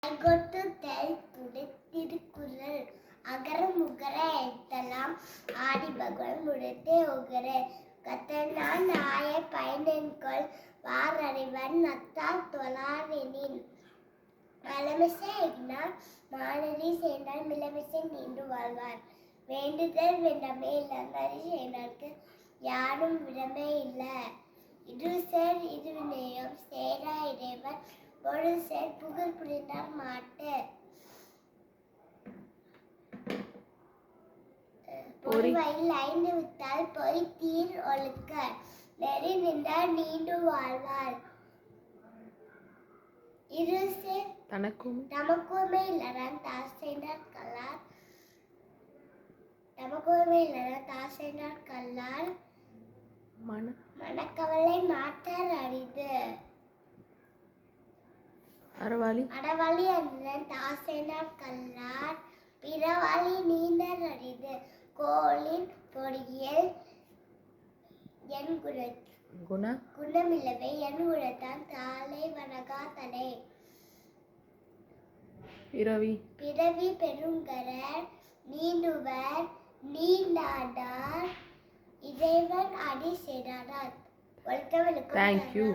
I got to tell today Thirukkural அகர முகர எழுத்தெல்லாம் ஆதி பகவான் முடத்தே ஒகர கத்தனா நாய பயனென்கொள் வாரறிவன் நத்தால் தொழாரெனின் வளமிசை எகினார் மானடி சேர்ந்தால் மிளமிசை நீண்டு வாழ்வார் வேண்டுதல் வேண்டாமே இல்லாமல் சேர்ந்தார்க்கு யாரும் விடமே இல்லை இது சேர் இது வினயம் சேரா இறைவன் ஒரு சேர் புகழ் புரிந்தார் மாட்டு பொறிவையில் ஐந்து வித்தால் பொய் தீர் ஒழுக்க நெறி நின்றால் நீண்டு வாழ்வார் இரு சேர் தமக்குமே இல்லறான் தாசைனார் கல்லார் தமக்குமே இல்லறான் தாசைனார் கல்லார் மனக்கவலை மாட்டார் அரிது அடவாளி அன்றன் தாசைனார் கல்லார் பிறவாளி நீண்டர் அரிது கோளின் பொறியில் என் குணமில்லவே என் குணத்தான் தாளை வணகாதனை பிறவி பெருங்கரர் நீண்டுவர் நீண்டாடார் இறைவன் அடி சேராடார். Welcome. Thank you.